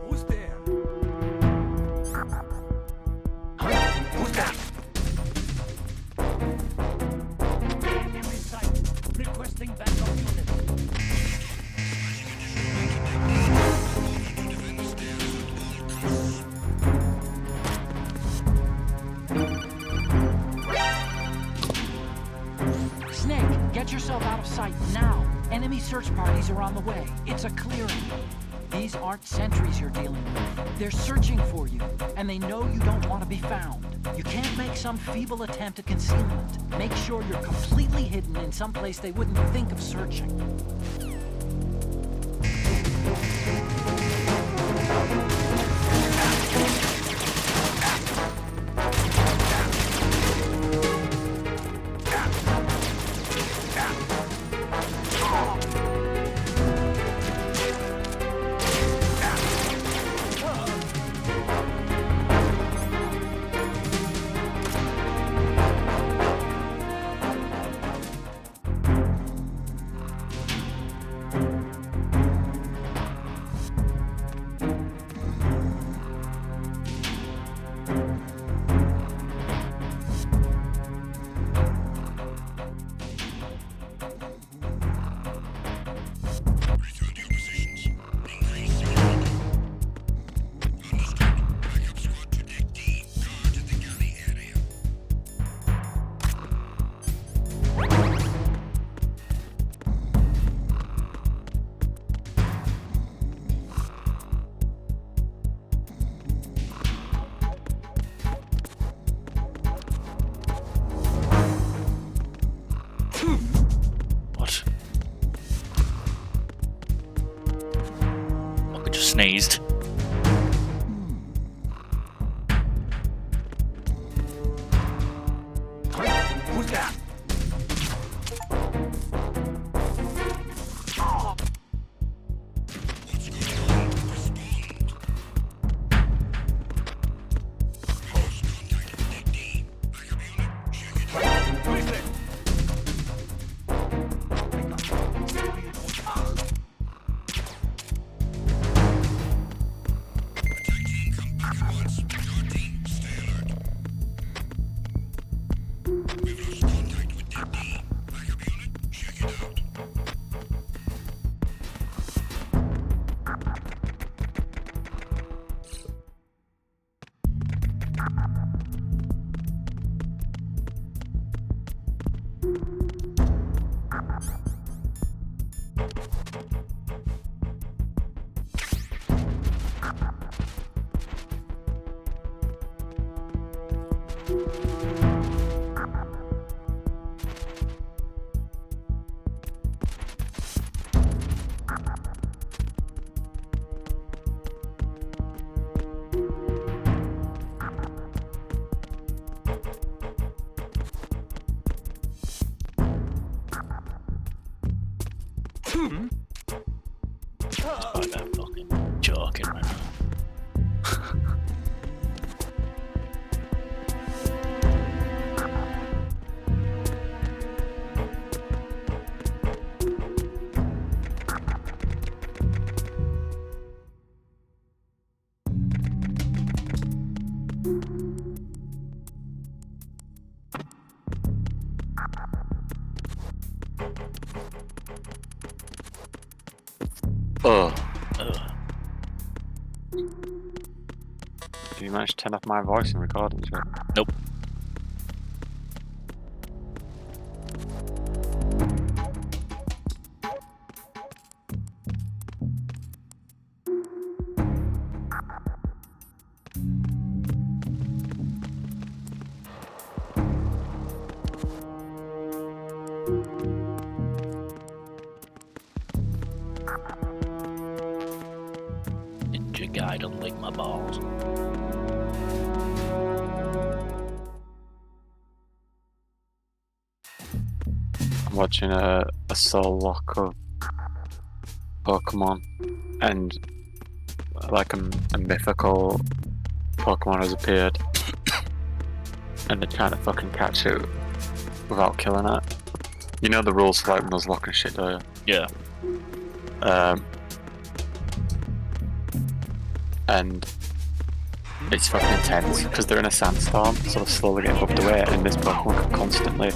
Who's there? Who's that? Enemy sight. Requesting backup unit. Snake, get yourself out of sight now. Enemy search parties are on the way. It's a clearing. These aren't sentries you're dealing with. They're searching for you, and they know you don't want to be found. You can't make some feeble attempt at concealment. Make sure you're completely hidden in some place they wouldn't think of searching. What? I just sneezed. Who's that? Despite that fucking joking right now. Oh, Ugh. did you manage to turn off my voice and recording? Nope. Ninja guy don't lick my balls. I'm watching a soul lock of Pokemon, and like a mythical Pokemon has appeared, and they're trying to fucking catch it without killing it. You know the rules for like Nuzlocke and shit, do you? Yeah. And it's fucking intense because they're in a sandstorm, so they're slowly getting buffed away, and this Pokemon can constantly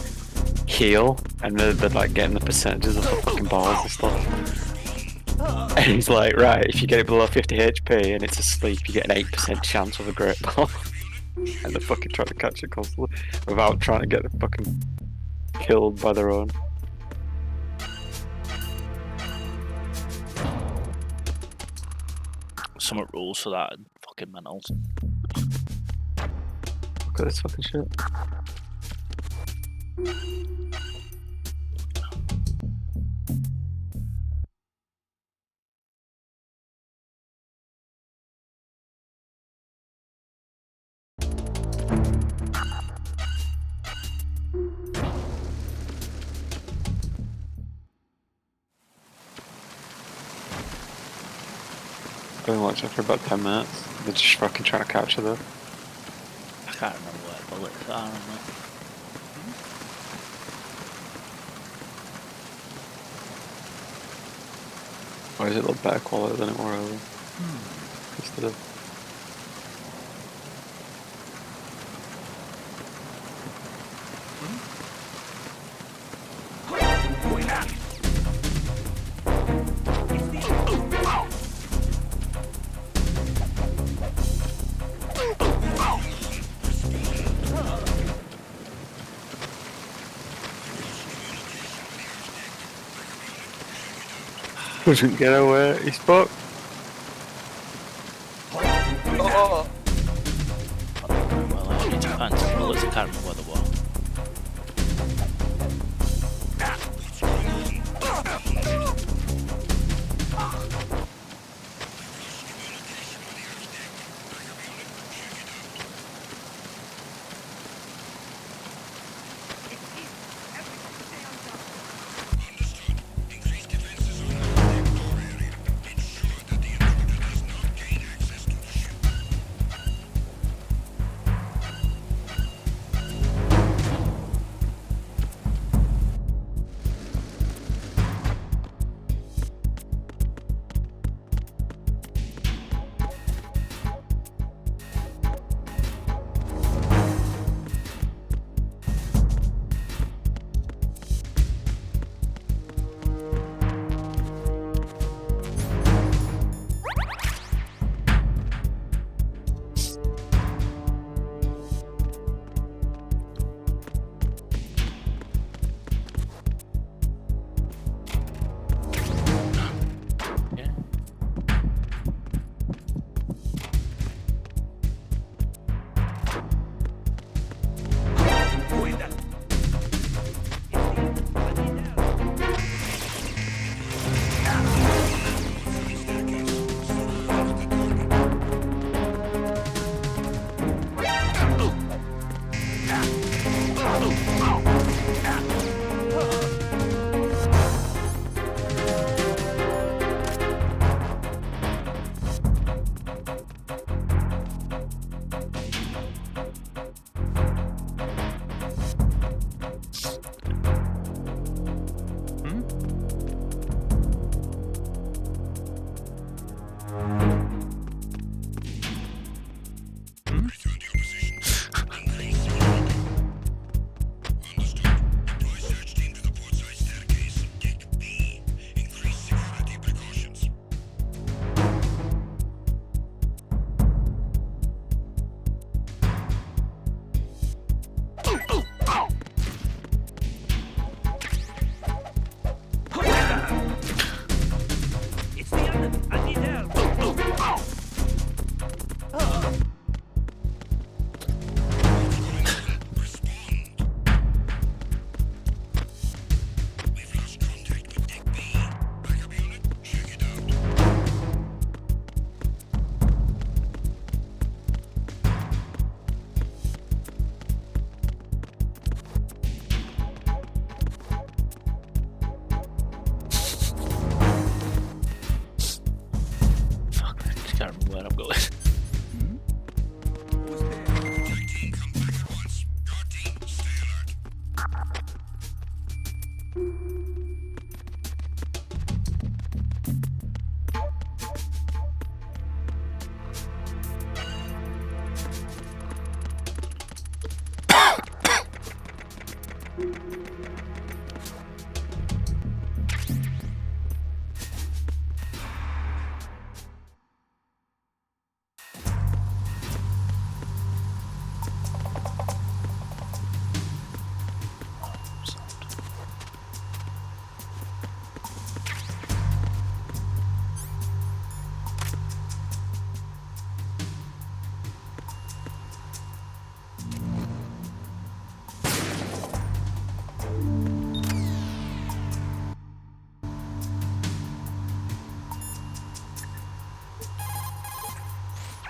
heal, and they're like getting the percentages of the fucking balls and stuff. And he's like, right, if you get it below 50 HP and it's asleep, you get an 8% chance of a great ball. And they're fucking trying to catch it constantly without trying to get them fucking killed by their own. Some rules for that and fucking mental. Look at this fucking shit. I've been watching for about 10 minutes. They're just fucking trying to capture them. I can't remember where bullets are on there. Or does it look better quality than it were earlier? Instead of... Couldn't get away, he spoke. Well, I need to find some bullets, I can't remember where they were.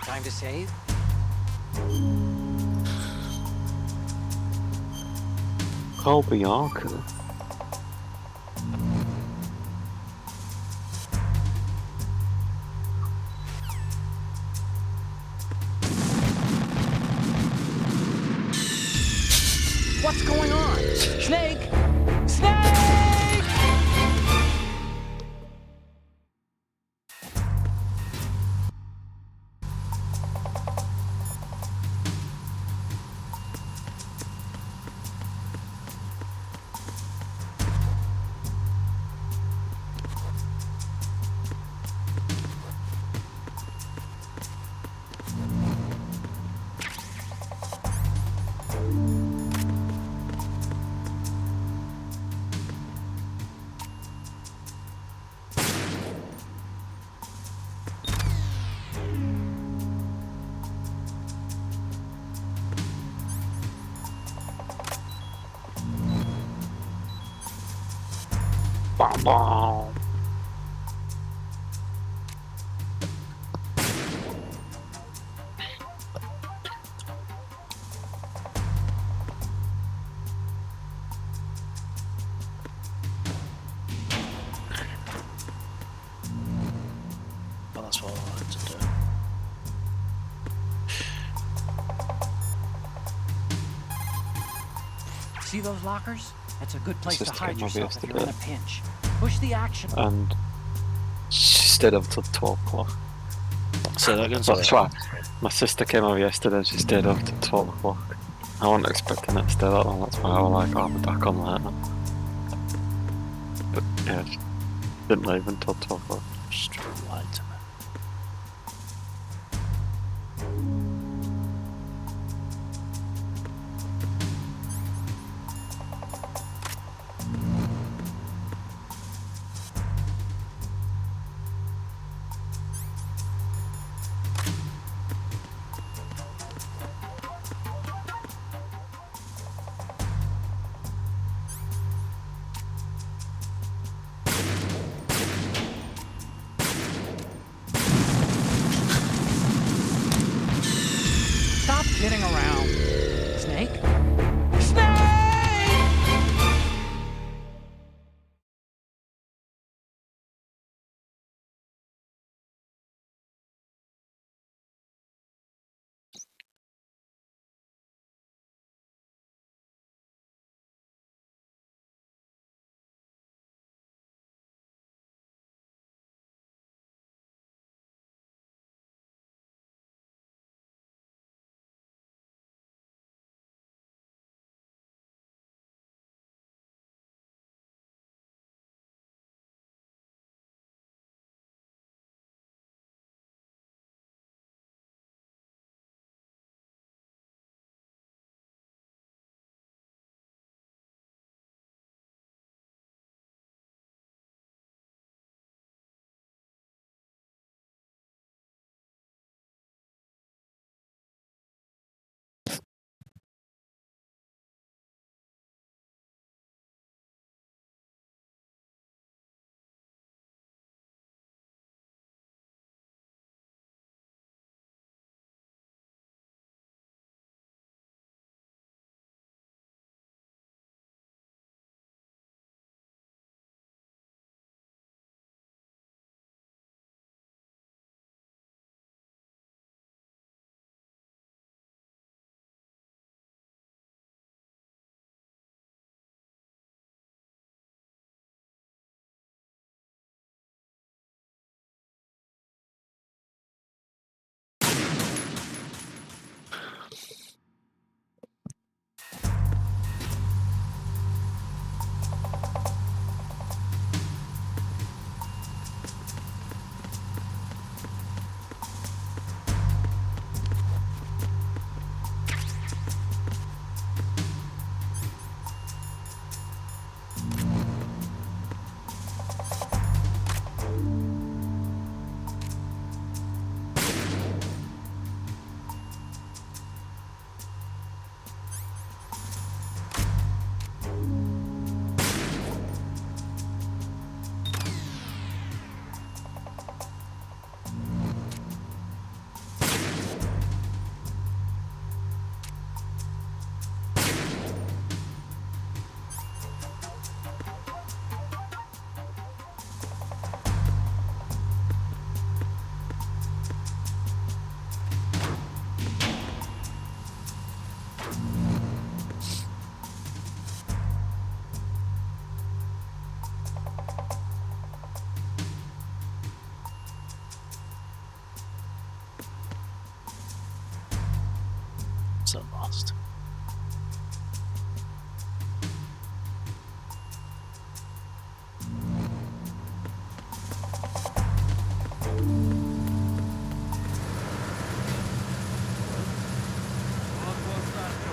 Time to save? Colby Arca. What's going on? Snake! Snake! Bam, bam. Well, that's what I wanted to do. See those lockers? That's a good place to Just hide came over yourself if you're in a yesterday. pinch. Push the action. And she stayed up till 12 o'clock. Say that again, So sorry. that's why my sister came over yesterday and she stayed up till 12 o'clock. I wasn't expecting her to stay that long, that's why I was like, I'll be back on later. But yeah, she didn't leave until 12 o'clock. Straight lied to me. Stop kidding around. Snake? so lost. What was that just now?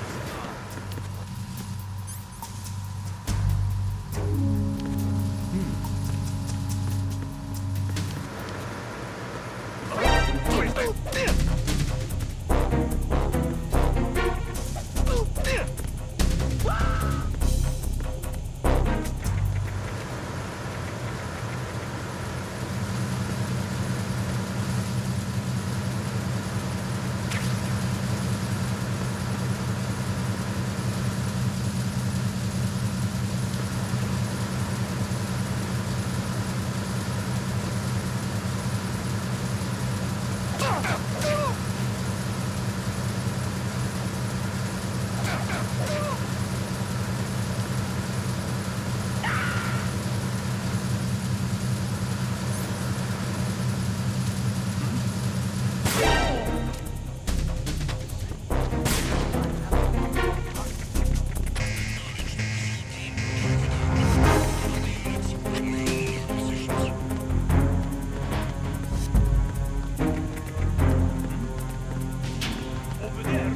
Who is that? Over there.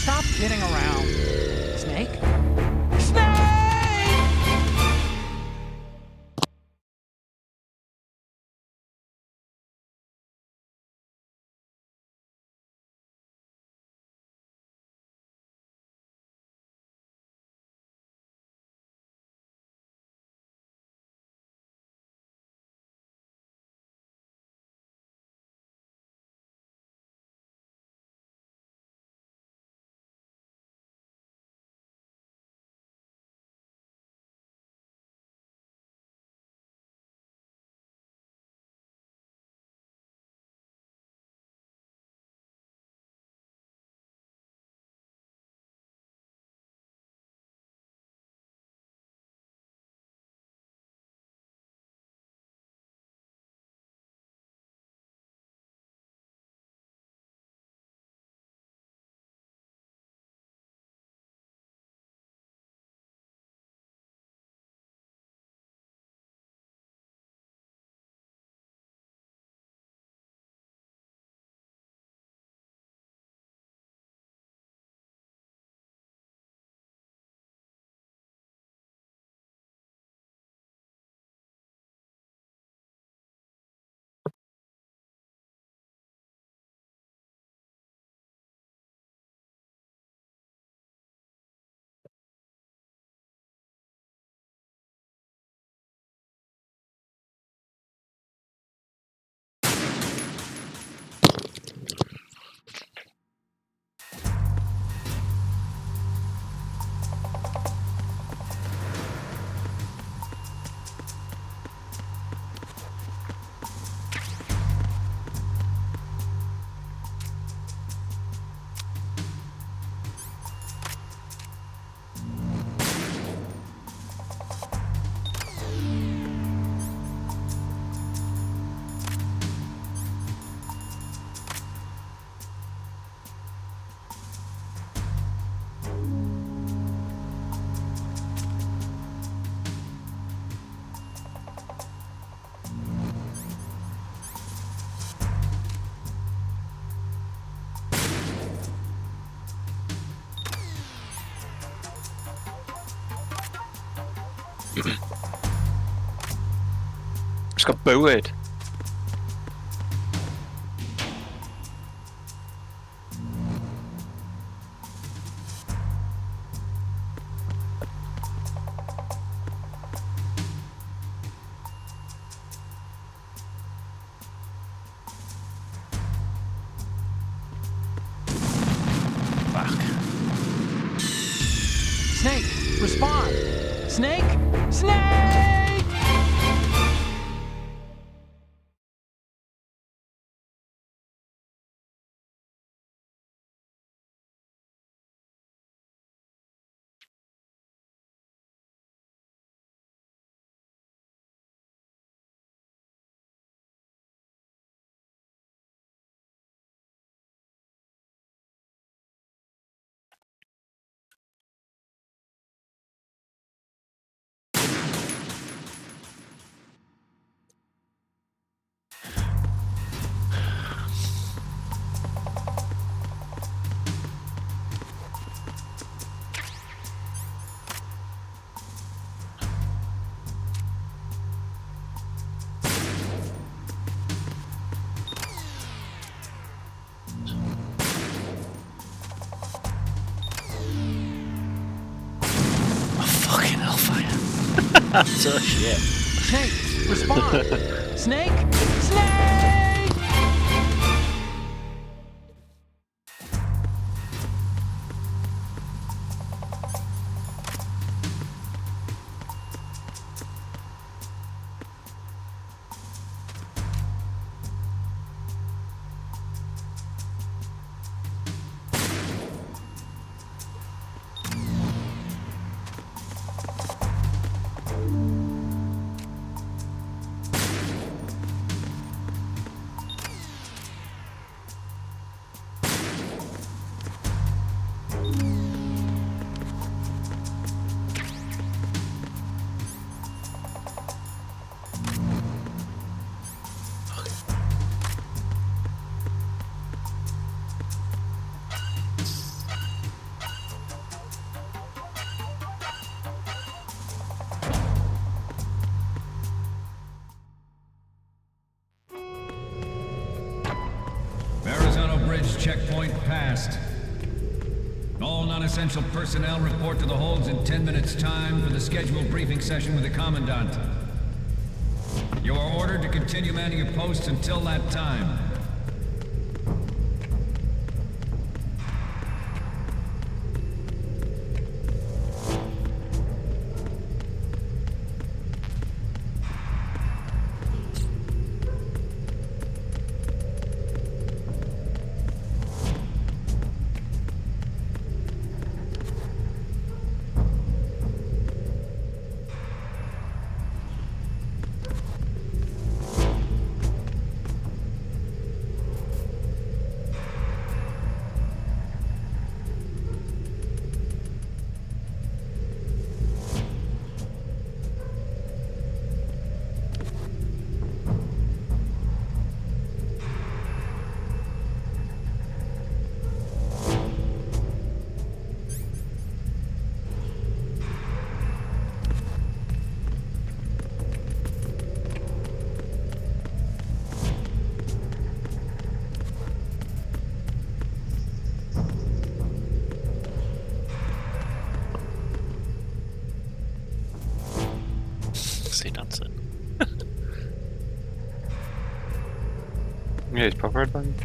Stop kidding around. Snake? Snake! Just got booted. Snake, respond! Snake? Snake! So shit. Snake, respond! Snake! Snake! Verrazano Bridge checkpoint passed. All non-essential personnel report to the holds in 10 minutes' time for the scheduled briefing session with the Commandant. You are ordered to continue manning your posts until that time. See, that's it. Yeah, he's proper advanced.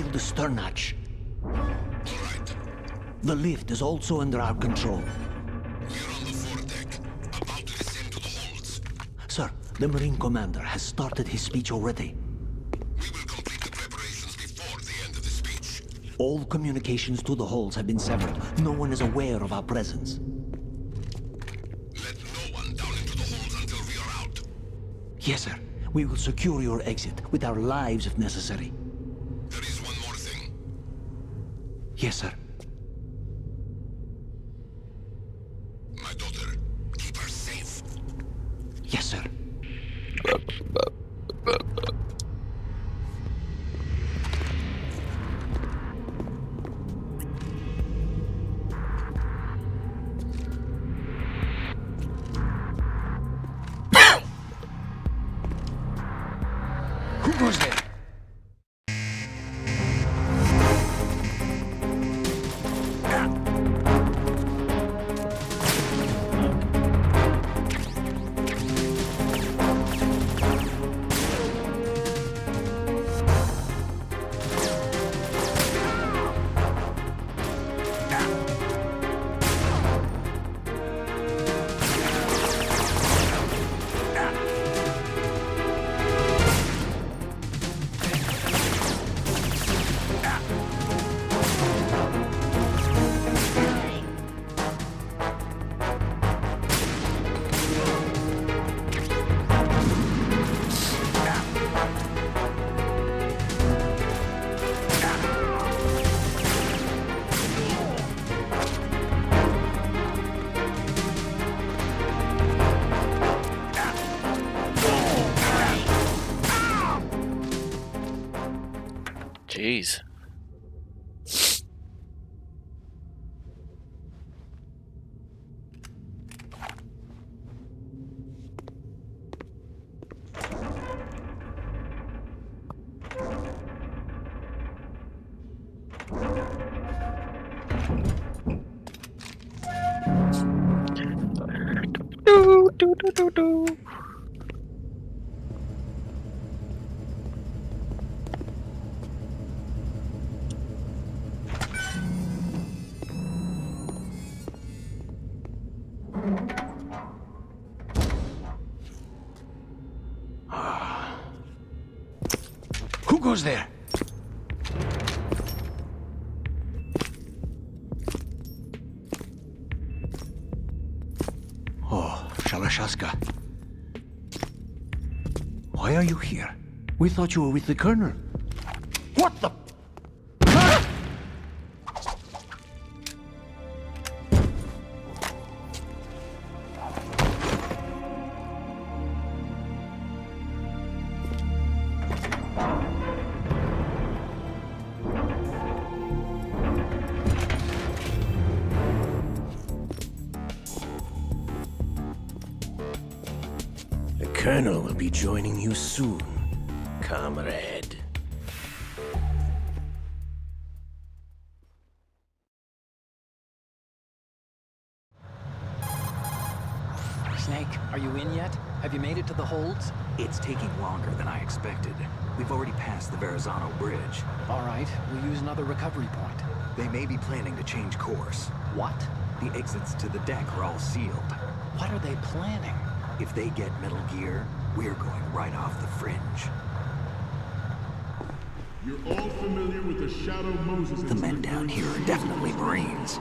seal the stern hatch. The lift is also under our control. We're on the foredeck, about to descend to the holds. Sir, the Marine Commander has started his speech already. We will complete the preparations before the end of the speech. All communications to the holds have been severed. No one is aware of our presence. Let no one down into the holds until we are out. Yes, sir. We will secure your exit with our lives if necessary. There is one more thing. Yes, sir. My daughter, keep her safe. Yes, sir. Who goes there? Jeez. Who goes there? Oh, Shalashaska. Why are you here? We thought you were with the Colonel. What the? The Colonel will be joining you soon, comrade. Snake, are you in yet? Have you made it to the holds? It's taking longer than I expected. We've already passed the Verrazano Bridge. All right, we'll use another recovery point. They may be planning to change course. What? The exits to the deck are all sealed. What are they planning? If they get Metal Gear, we're going right off the fringe. You're all familiar with the Shadow Moses The men down here are definitely Marines.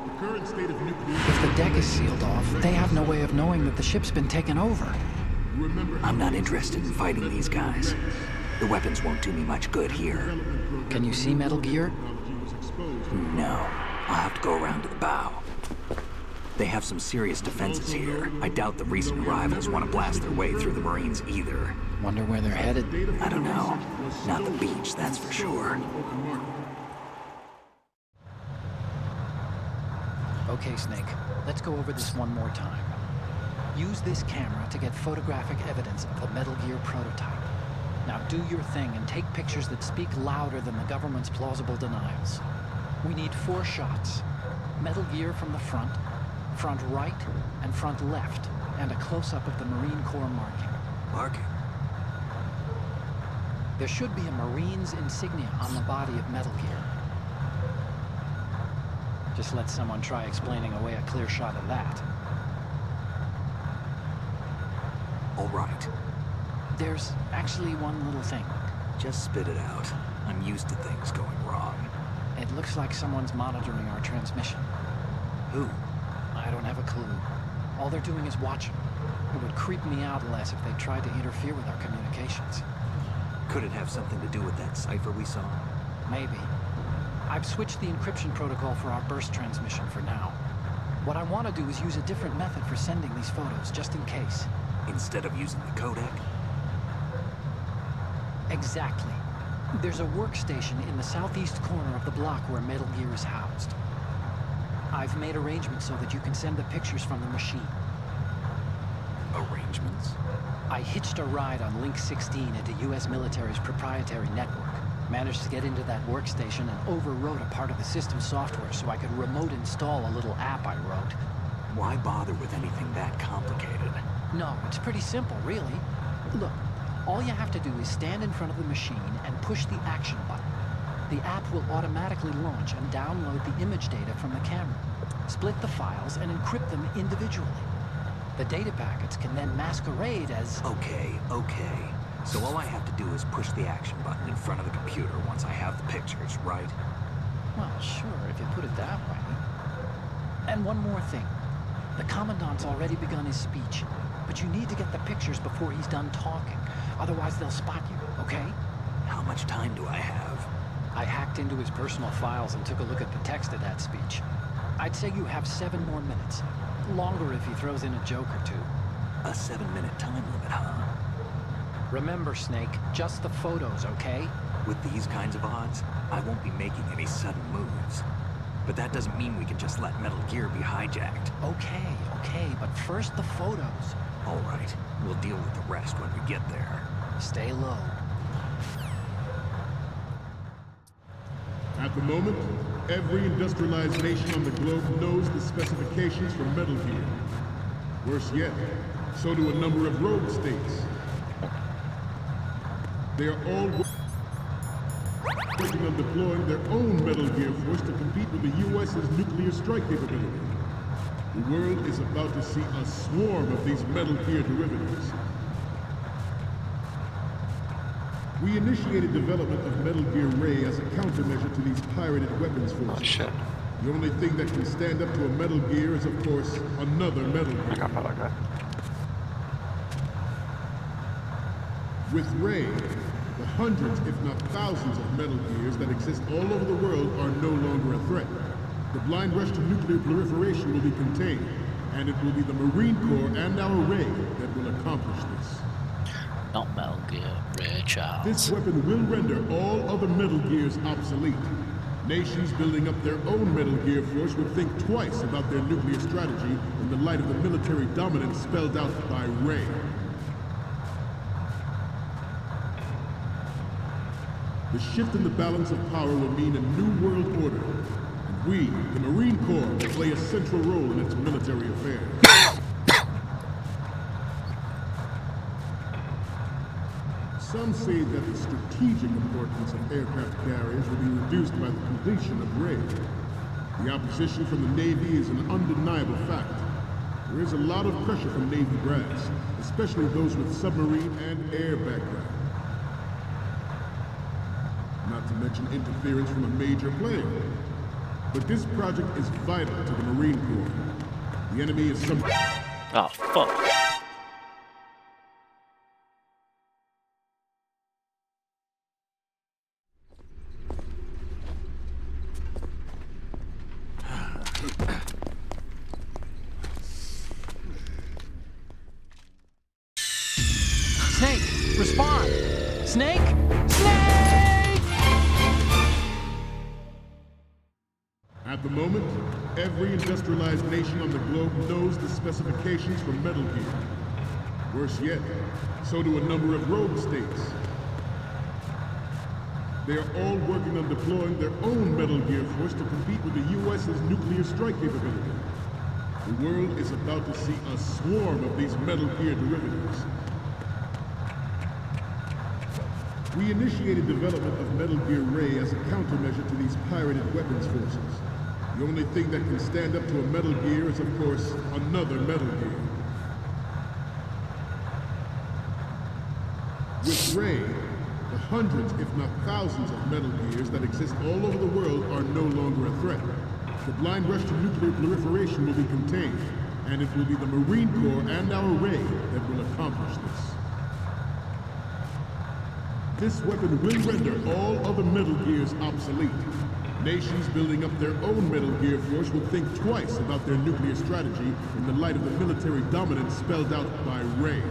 The current state of nuclear... If the deck is sealed off, they have no way of knowing that the ship's been taken over. Remember, I'm not interested in fighting these guys. The weapons won't do me much good here. Can you see Metal Gear? No, I'll have to go around to the bow. They have some serious defenses here. I doubt the recent arrivals want to blast their way through the Marines either. Wonder where they're headed. I don't know. Not the beach, that's for sure. Okay, Snake, let's go over this one more time. Use this camera to get photographic evidence of the Metal Gear prototype. Now do your thing and take pictures that speak louder than the government's plausible denials. We need 4 shots. Metal Gear from the front right, and front left, and a close-up of the Marine Corps marking. Marking? There should be a Marine's insignia on the body of Metal Gear. Just let someone try explaining away a clear shot of that. All right. There's actually one little thing. Just spit it out. I'm used to things going wrong. It looks like someone's monitoring our transmission. Who? I don't have a clue. All they're doing is watching. It would creep me out less if they tried to interfere with our communications. Could it have something to do with that cipher we saw? Maybe. I've switched the encryption protocol for our burst transmission for now. What I want to do is use a different method for sending these photos, just in case. Instead of using the codec? Exactly. There's a workstation in the southeast corner of the block where Metal Gear is housed. I've made arrangements so that you can send the pictures from the machine. Arrangements? I hitched a ride on Link 16 into U.S. military's proprietary network. Managed to get into that workstation and overwrote a part of the system software so I could remote install a little app I wrote. Why bother with anything that complicated? No, it's pretty simple, really. Look, all you have to do is stand in front of the machine and push the action button. The app will automatically launch and download the image data from the camera, split the files, and encrypt them individually. The data packets can then masquerade as... Okay. So all I have to do is push the action button in front of the computer once I have the pictures, right? Well, sure, if you put it that way. And one more thing. The Commandant's already begun his speech, but you need to get the pictures before he's done talking. Otherwise, they'll spot you, okay? How much time do I have? I hacked into his personal files and took a look at the text of that speech. I'd say you have 7 more minutes. Longer if he throws in a joke or two. A 7-minute time limit, huh? Remember, Snake, just the photos, okay? With these kinds of odds, I won't be making any sudden moves. But that doesn't mean we can just let Metal Gear be hijacked. Okay, but first the photos. All right, we'll deal with the rest when we get there. Stay low. At the moment, every industrialized nation on the globe knows the specifications for Metal Gear. Worse yet, so do a number of rogue states. They are all working on deploying their own Metal Gear force to compete with the U.S.'s nuclear strike capability. The world is about to see a swarm of these Metal Gear derivatives. We initiated development of Metal Gear Ray as a countermeasure to these pirated weapons forces. Oh shit. The only thing that can stand up to a Metal Gear is, of course, another Metal Gear. I got that, okay. With Ray, the hundreds, if not thousands, of Metal Gears that exist all over the world are no longer a threat. The blind rush to nuclear proliferation will be contained, and it will be the Marine Corps and our Ray that will accomplish this. Not Metal Gear, Ray Charles. This weapon will render all other Metal Gears obsolete. Nations building up their own Metal Gear force would think twice about their nuclear strategy in the light of the military dominance spelled out by Ray. The shift in the balance of power will mean a new world order, and we, the Marine Corps, will play a central role in its military affairs. Some say that the strategic importance of aircraft carriers will be reduced by the completion of Ray. The opposition from the Navy is an undeniable fact. There is a lot of pressure from Navy brass, especially those with submarine and air background. Not to mention interference from a major player. But this project is vital to the Marine Corps. The enemy is some... Oh, fuck. Snake, respond! Snake! Snake! At the moment, every industrialized nation on the globe knows the specifications for Metal Gear. Worse yet, so do a number of rogue states. They are all working on deploying their own Metal Gear force to compete with the U.S.'s nuclear strike capability. The world is about to see a swarm of these Metal Gear derivatives. We initiated development of Metal Gear Ray as a countermeasure to these pirated weapons forces. The only thing that can stand up to a Metal Gear is, of course, another Metal Gear. With Ray, the hundreds, if not thousands, of Metal Gears that exist all over the world are no longer a threat. The blind rush to nuclear proliferation will be contained, and it will be the Marine Corps and our Ray that will accomplish this. This weapon will render all other Metal Gears obsolete. Nations building up their own Metal Gear force will think twice about their nuclear strategy in the light of the military dominance spelled out by Ray.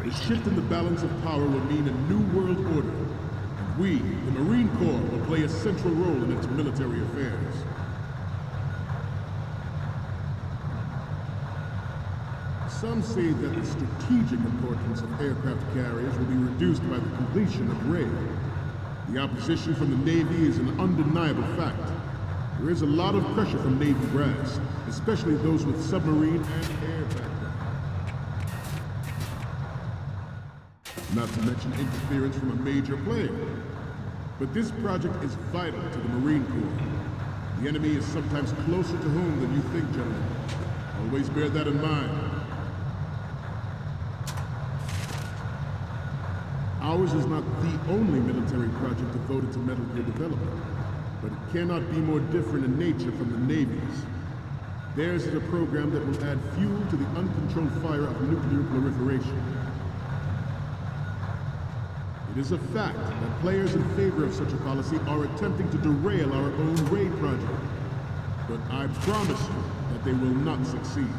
The shift in the balance of power will mean a new world order, and we, the Marine Corps, will play a central role in its military affairs. Some say that the strategic importance of aircraft carriers will be reduced by the completion of Ray. The opposition from the Navy is an undeniable fact. There is a lot of pressure from Navy brass, especially those with submarine and air background. Not to mention interference from a major player. But this project is vital to the Marine Corps. The enemy is sometimes closer to home than you think, gentlemen. Always bear that in mind. Ours is not the only military project devoted to Metal Gear development, but it cannot be more different in nature from the Navy's. Theirs is a program that will add fuel to the uncontrolled fire of nuclear proliferation. It is a fact that players in favor of such a policy are attempting to derail our own Ray project, but I promise you that they will not succeed.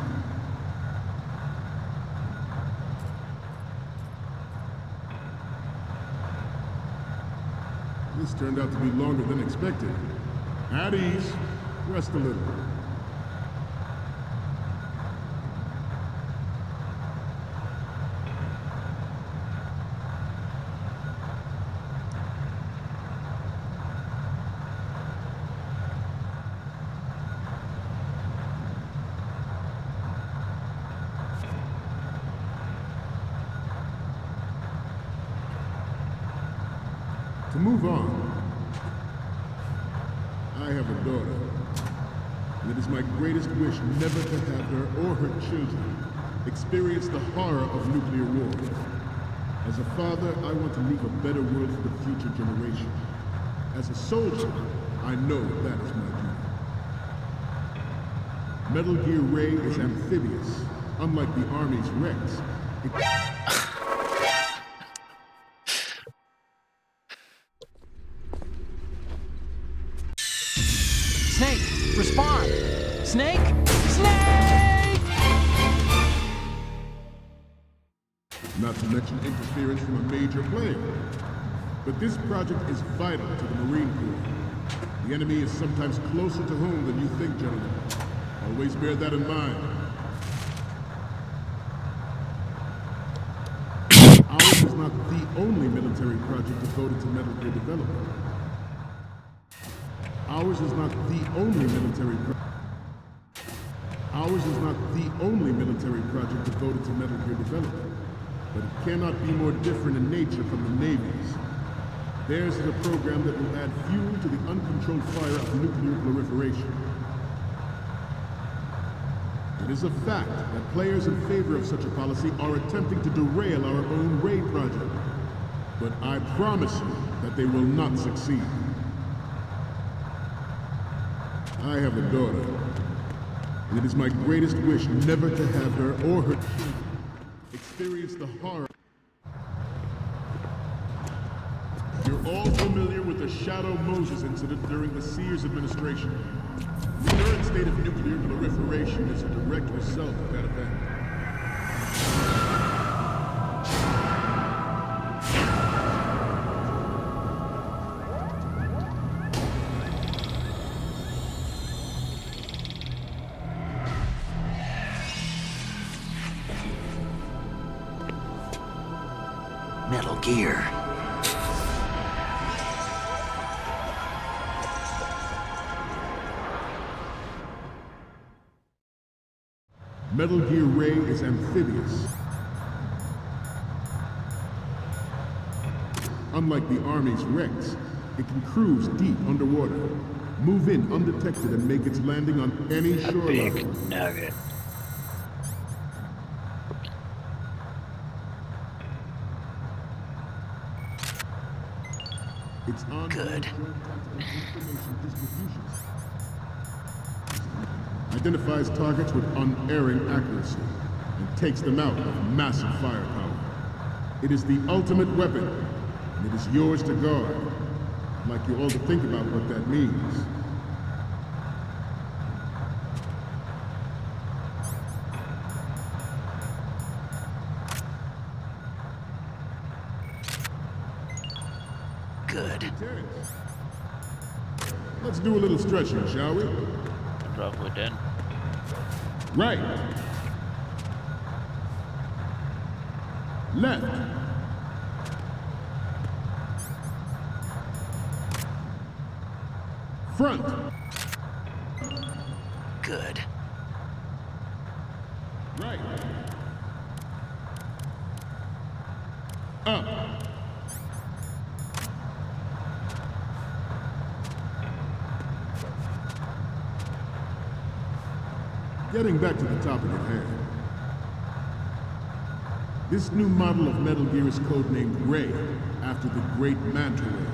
This turned out to be longer than expected. At ease. Rest a little. To move on, I have a daughter, and it is my greatest wish never to have her or her children experience the horror of nuclear war. As a father, I want to leave a better world for the future generation. As a soldier, I know that is my duty. Metal Gear Ray is amphibious, unlike the Army's Rex. Snake, respond! Snake! Snake! Not to mention interference from a major player. But this project is vital to the Marine Corps. The enemy is sometimes closer to home than you think, gentlemen. Always bear that in mind. Ours is not the only military project devoted to Metal Gear development. Ours is not the only military project devoted to Metal Gear development, but it cannot be more different in nature from the Navy's. Theirs is a program that will add fuel to the uncontrolled fire of nuclear proliferation. It is a fact that players in favor of such a policy are attempting to derail our own Ray project, but I promise you that they will not succeed. I have a daughter, and it is my greatest wish never to have her or her children experience the horror. You're all familiar with the Shadow Moses incident during the Sears administration. The current state of nuclear proliferation is a direct result of that event. Metal Gear. Metal Gear Ray is amphibious, Unlike the Army's Rex, it can cruise deep underwater, move in undetected, and make its landing on any A shoreline. big nugget. It's on Good. information distribution. Identifies targets with unerring accuracy and takes them out with massive firepower. It is the ultimate weapon, and it is yours to guard. I'd like you all to think about what that means. Good. Let's do a little stretching, shall we? Drop wood in. Right. Left. Front. Good. Right. Up. Getting back to the topic at hand. This new model of Metal Gear is codenamed Ray, after the great Manta Ray.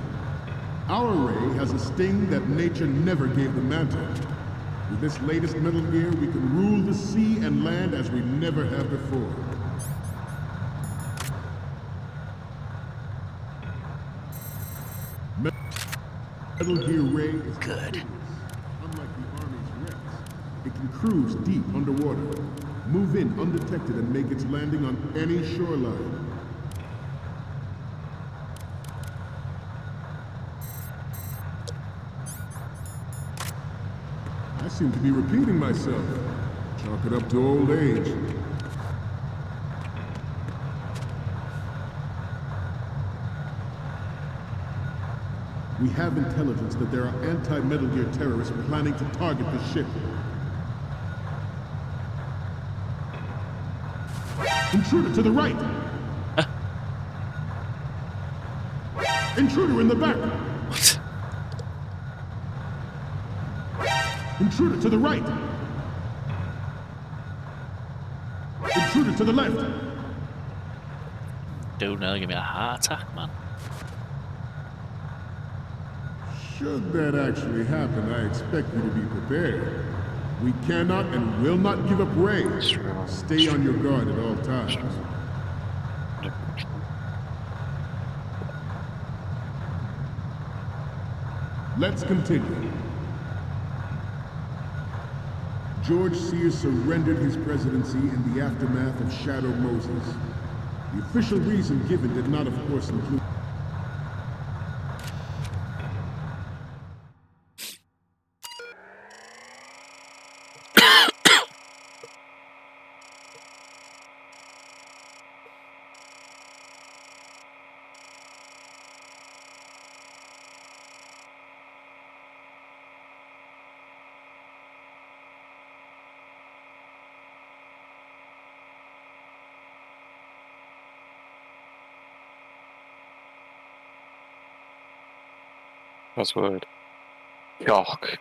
Our Ray has a sting that nature never gave the Manta. With this latest Metal Gear, we can rule the sea and land as we never have before. Metal Gear Ray is Good. unlike the Army's Rex. It can cruise deep underwater, move in undetected, and make its landing on any shoreline. I seem to be repeating myself. Chalk it up to old age. We have intelligence that there are anti-Metal Gear terrorists planning to target the ship. Intruder to the right! Intruder in the back! What? Intruder to the right! Intruder to the left! Dude, now give me a heart attack, man. Should that actually happen, I expect you to be prepared. We cannot and will not give up Ray. Stay on your guard at all times. Let's continue. George Sears surrendered his presidency in the aftermath of Shadow Moses. The official reason given did not, of course, include Password. Yuck.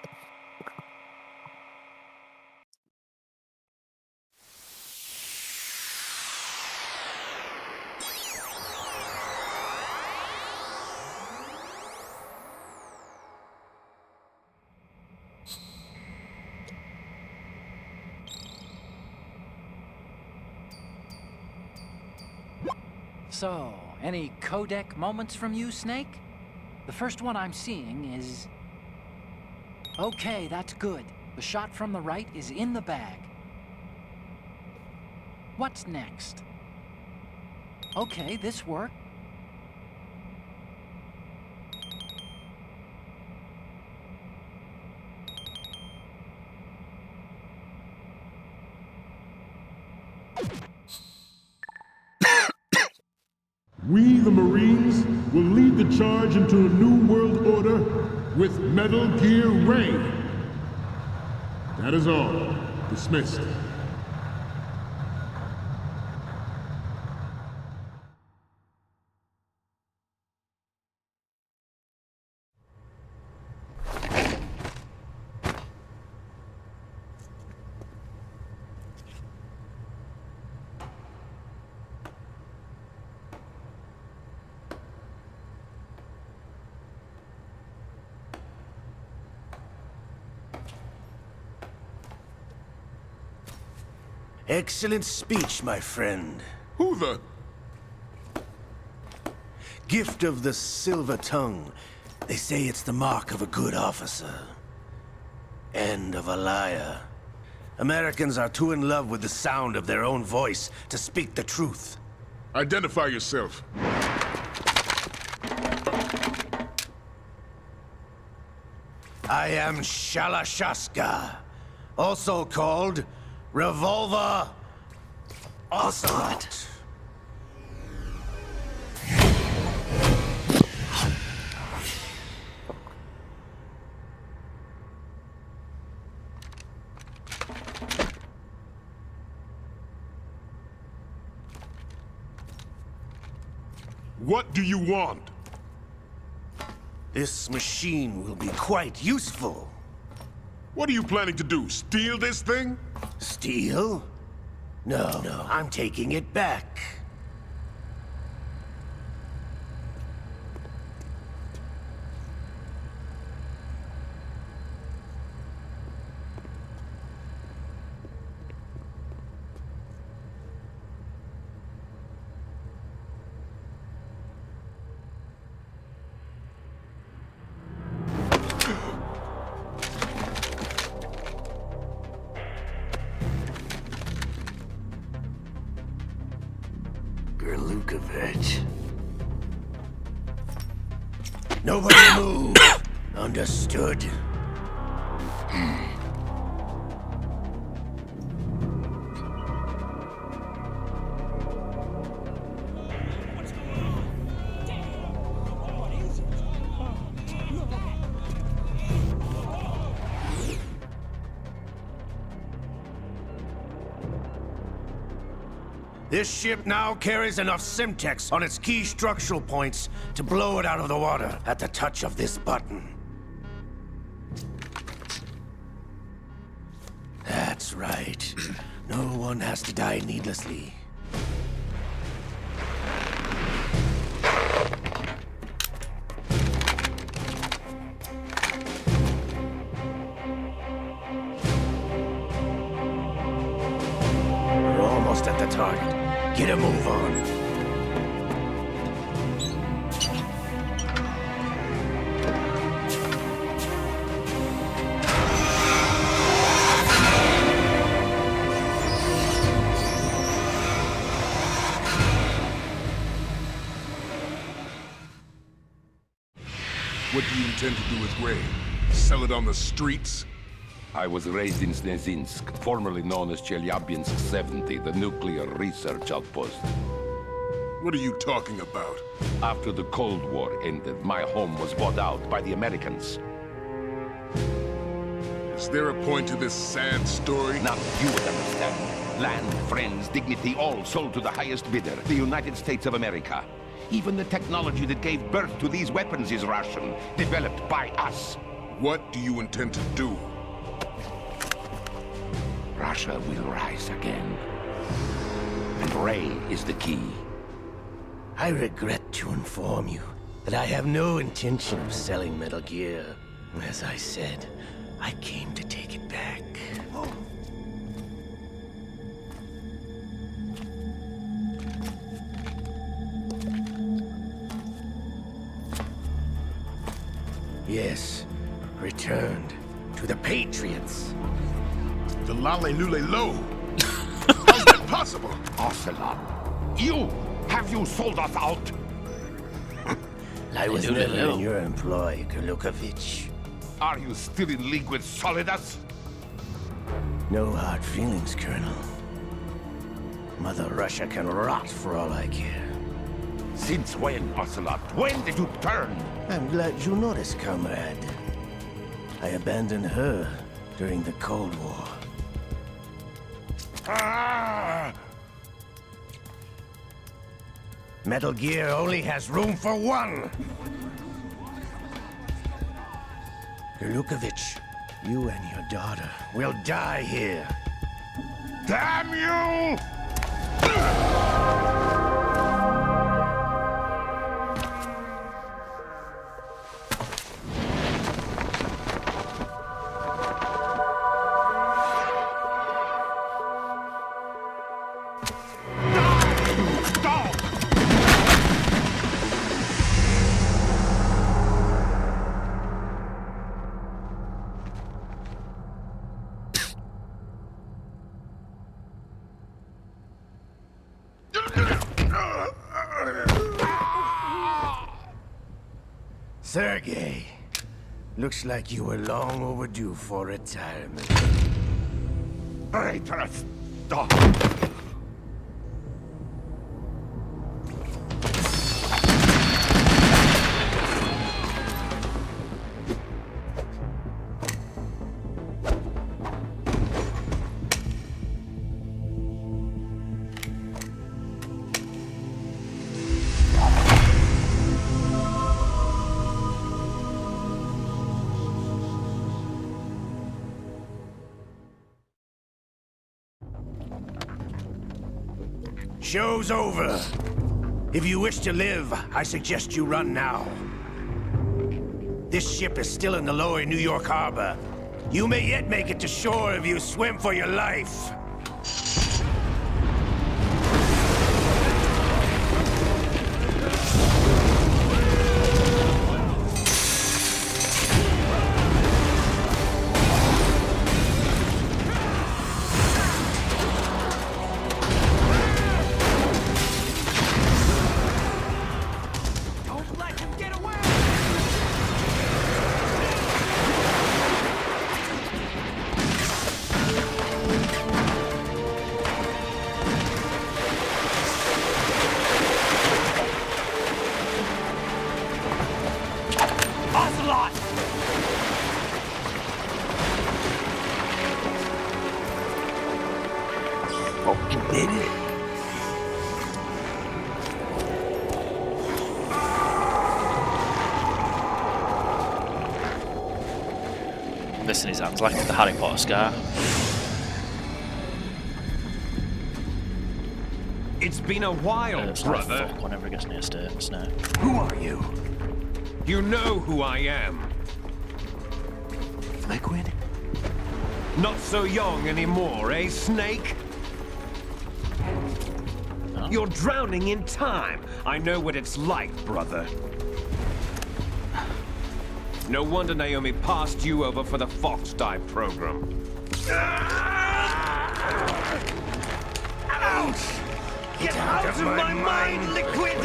So, any codec moments from you, Snake? The first one I'm seeing is... Okay, that's good. The shot from the right is in the bag. What's next? Okay, this worked. We, the Marines, will lead the charge into a new world order with Metal Gear Ray. That is all. Dismissed. Excellent speech, my friend. Who the... Gift of the silver tongue. They say it's the mark of a good officer. And of a liar. Americans are too in love with the sound of their own voice to speak the truth. Identify yourself. I am Shalashaska, also called Revolver Ocelot. What do you want? This machine will be quite useful. What are you planning to do? Steal this thing? Steal? No, I'm taking it back. Gerlukovich. Nobody move. Understood? This ship now carries enough Simtex on its key structural points to blow it out of the water at the touch of this button. That's right. No one has to die needlessly. We're almost at the target. Get a move on. What do you intend to do with Ray? Sell it on the streets? I was raised in Snezinsk, formerly known as Chelyabinsk 70, the nuclear research outpost. What are you talking about? After the Cold War ended, my home was bought out by the Americans. Is there a point to this sad story? Now you would understand. Land, friends, dignity, all sold to the highest bidder, the United States of America. Even the technology that gave birth to these weapons is Russian, developed by us. What do you intend to do? Russia will rise again. And Ray is the key. I regret to inform you that I have no intention of selling Metal Gear. As I said, I came to take it back. Yes, returned to the Patriots. The Lale Lule Lo? How's that possible? Ocelot, have you sold us out? I was never in your employ, Gerlukovich. Are you still in league with Solidus? No hard feelings, Colonel. Mother Russia can rot for all I care. Since when, Ocelot? When did you turn? I'm glad you noticed, comrade. I abandoned her during the Cold War. Metal Gear only has room for one! Gerlukovich, you and your daughter will die here. Damn you! Sergei, looks like you were long overdue for retirement. Traitors! Stop! Show's over. If you wish to live, I suggest you run now. This ship is still in the lower New York harbor. You may yet make it to shore if you swim for your life. Missing his hands like the Harry Potter scar. It's been a while, It's like brother. fuck whenever he gets near Snake. Who are you? You know who I am. Liquid? Not so young anymore, eh, Snake? No? You're drowning in time. I know what it's like, brother. No wonder Naomi passed you over for the Fox Dive program. Ouch! Get out of my mind, Liquid!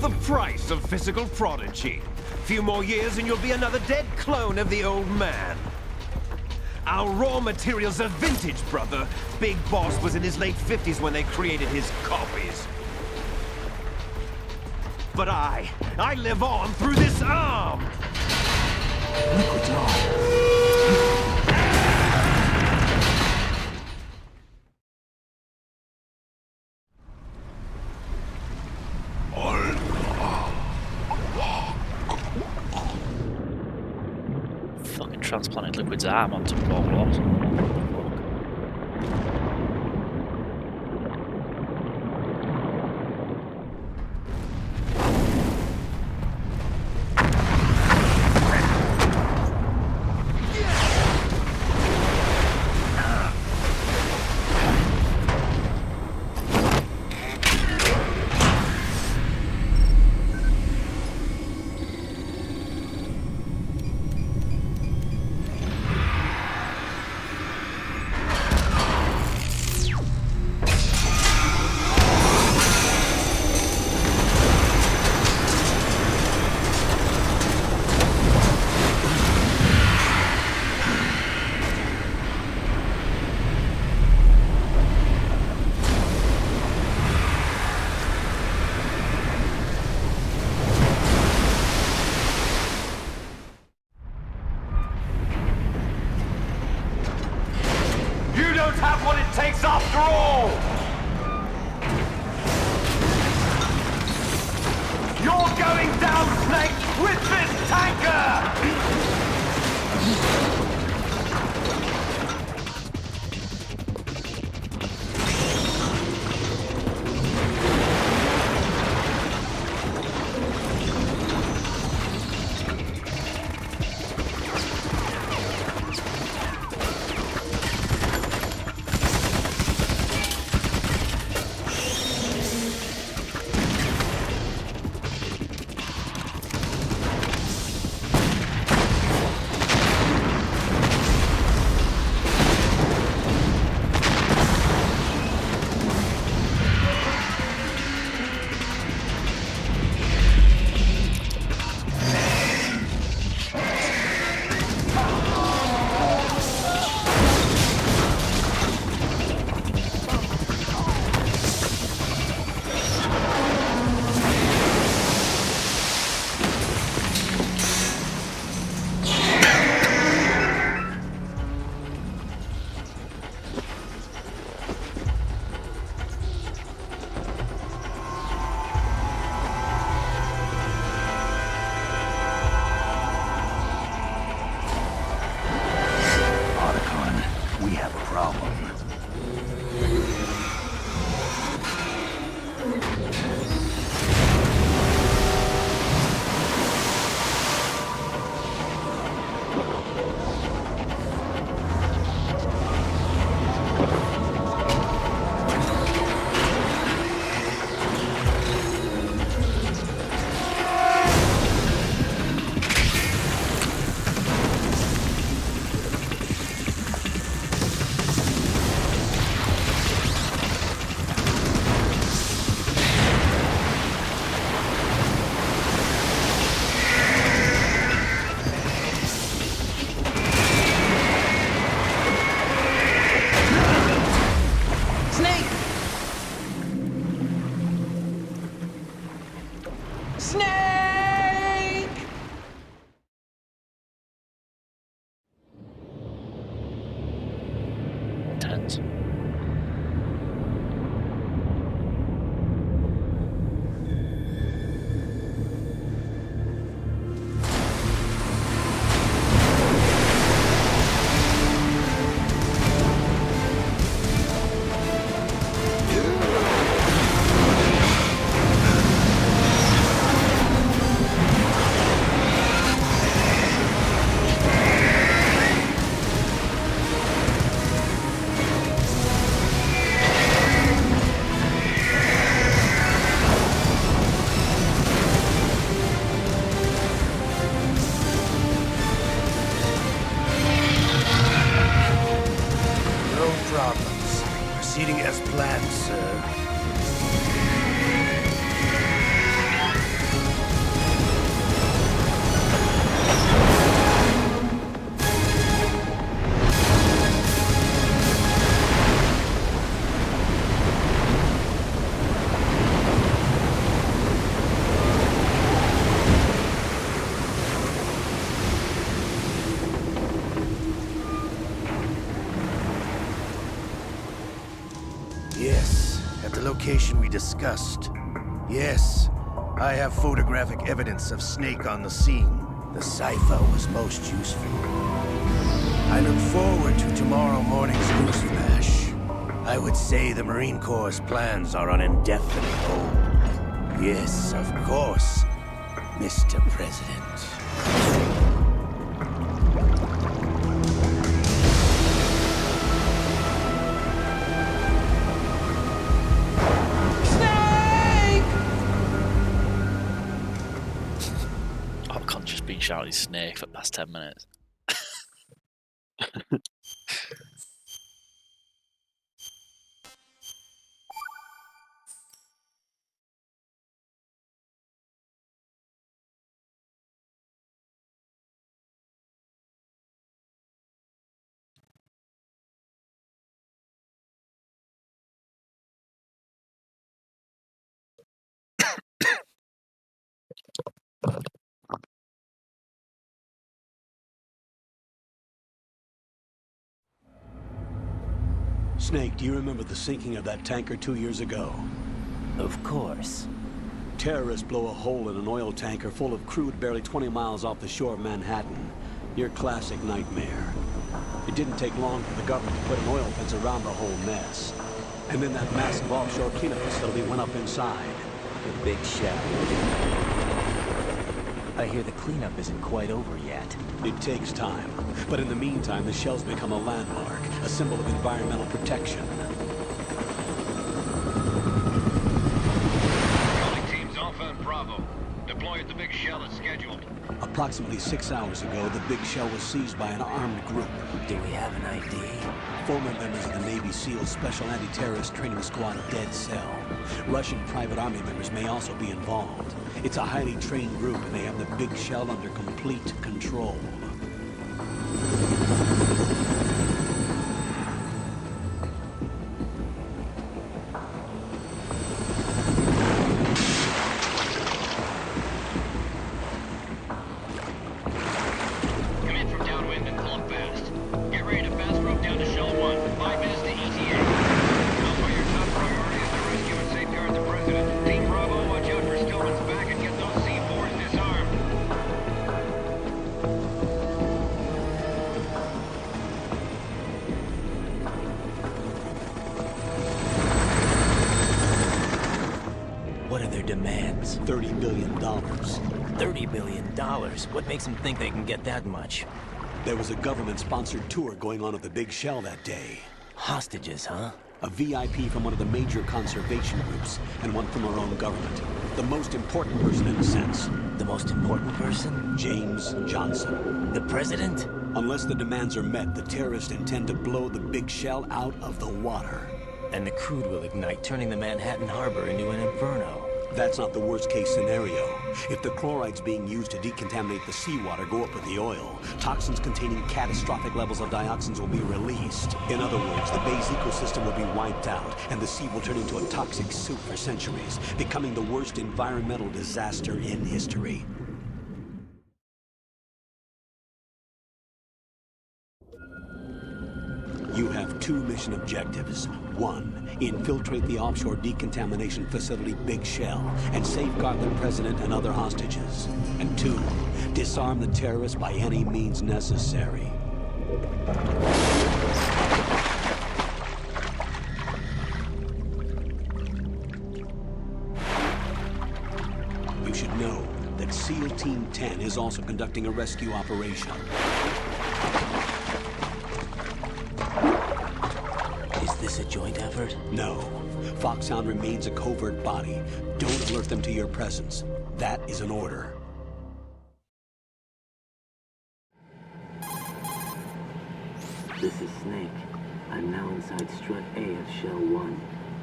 The price of physical prodigy. Few more years and you'll be another dead clone of the old man. Our raw materials are vintage, brother. Big Boss was in his late 50s when they created his copies. But I live on through this arm! Liquid's on. Fucking transplanted Liquid's arm onto Paul Bloss. Takes after all! You're going down, Snake, with this tanker! Proceeding as planned, sir. Yes, at the location we discussed. Yes, I have photographic evidence of Snake on the scene. The cipher was most useful. I look forward to tomorrow morning's news flash. I would say the Marine Corps' plans are on indefinite hold. Yes, of course, Mr. President. I've just been shouting Snake for the past 10 minutes. Snake, do you remember the sinking of that tanker 2 years ago? Of course. Terrorists blow a hole in an oil tanker full of crude barely 20 miles off the shore of Manhattan. Your classic nightmare. It didn't take long for the government to put an oil fence around the whole mess. And then that massive offshore cleanup facility went up inside. The Big Shell. I hear the cleanup isn't quite over yet. It takes time. But in the meantime, the shell's become a landmark, a symbol of environmental protection. Calling teams Alpha and Bravo. Deploy at the Big Shell as scheduled. Approximately 6 hours ago, the Big Shell was seized by an armed group. Do we have an ID? Former members of the Navy SEAL Special Anti-Terrorist Training Squad Dead Cell. Russian private army members may also be involved. It's a highly trained group, and they have the Big Shell under complete control. Come in from downwind and pull up fast. Get ready to fast rope down to Shell 1. 5 minutes to ETA. Alpha, your top priority is to rescue and safeguard the President. Team Bravo, watch out for Stillman's back and get those C4s disarmed. What are their demands? $30 billion. $30 billion? What makes them think they can get that much? There was a government-sponsored tour going on at the Big Shell that day. Hostages, huh? A VIP from one of the major conservation groups, and one from our own government. The most important person in a sense. The most important person? James Johnson. The President? Unless the demands are met, the terrorists intend to blow the Big Shell out of the water. And the crude will ignite, turning the Manhattan Harbor into an inferno. That's not the worst-case scenario. If the chlorides being used to decontaminate the seawater go up with the oil, toxins containing catastrophic levels of dioxins will be released. In other words, the bay's ecosystem will be wiped out, and the sea will turn into a toxic soup for centuries, becoming the worst environmental disaster in history. You have 2 mission objectives. 1, infiltrate the offshore decontamination facility Big Shell and safeguard the President and other hostages. And 2, disarm the terrorists by any means necessary. You should know that SEAL Team 10 is also conducting a rescue operation. Is this a joint effort? No. Foxhound remains a covert body. Don't alert them to your presence. That is an order. This is Snake. I'm now inside strut A of Shell 1.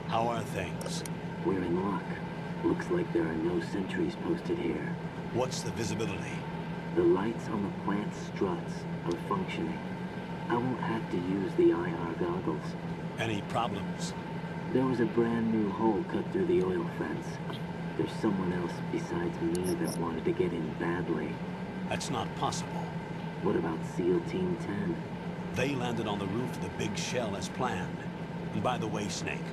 How are things? We're in luck. Looks like there are no sentries posted here. What's the visibility? The lights on the plant struts are functioning. I won't have to use the IR goggles. Any problems? There was a brand new hole cut through the oil fence. There's someone else besides me that wanted to get in badly. That's not possible. What about SEAL Team 10? They landed on the roof of the big shell as planned. And by the way, Snake,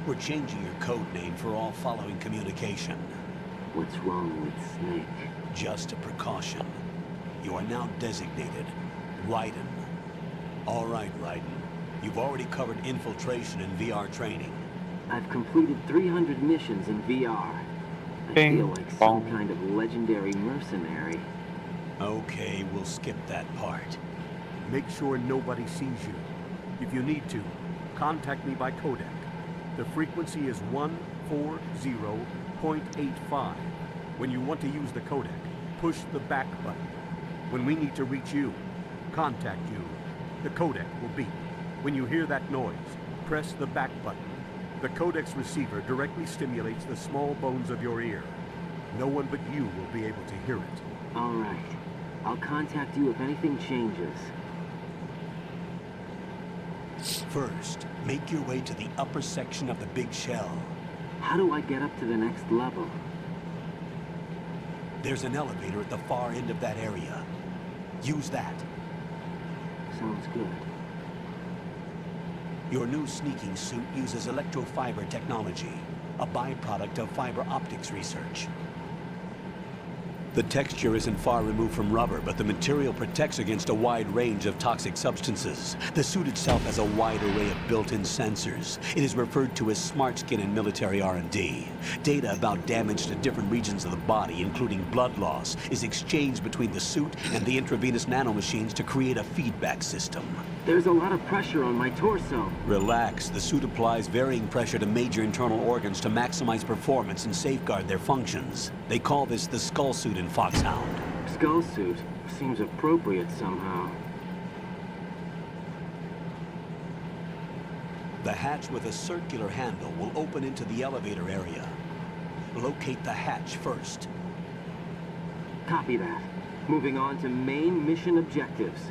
we're changing your code name for all following communication. What's wrong with Snake? Just a precaution. You are now designated Raiden. All right, Raiden. You've already covered infiltration and VR training. I've completed 300 missions in VR. I feel like some kind of legendary mercenary. Okay, we'll skip that part. Make sure nobody sees you. If you need to, contact me by codec. The frequency is 140.85. When you want to use the codec, push the back button. When we need to reach you, contact you, the codec will beep. When you hear that noise, press the back button. The codec's receiver directly stimulates the small bones of your ear. No one but you will be able to hear it. All right. I'll contact you if anything changes. First, make your way to the upper section of the big shell. How do I get up to the next level? There's an elevator at the far end of that area. Use that. Sounds good. Your new sneaking suit uses electrofiber technology, a byproduct of fiber optics research. The texture isn't far removed from rubber, but the material protects against a wide range of toxic substances. The suit itself has a wide array of built-in sensors. It is referred to as smart skin in military R&D. Data about damage to different regions of the body, including blood loss, is exchanged between the suit and the intravenous nanomachines to create a feedback system. There's a lot of pressure on my torso. Relax. The suit applies varying pressure to major internal organs to maximize performance and safeguard their functions. They call this the skull suit in Foxhound. Skull suit seems appropriate somehow. The hatch with a circular handle will open into the elevator area. Locate the hatch first. Copy that. Moving on to main mission objectives.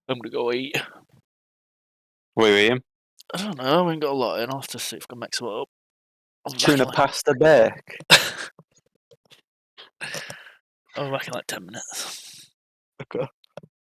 I'm gonna go eat. Where are you? I don't know, we ain't got a lot in. I'll have to see if I can mix it up. Tuna pasta bake. I'll be back in like 10 minutes. Okay.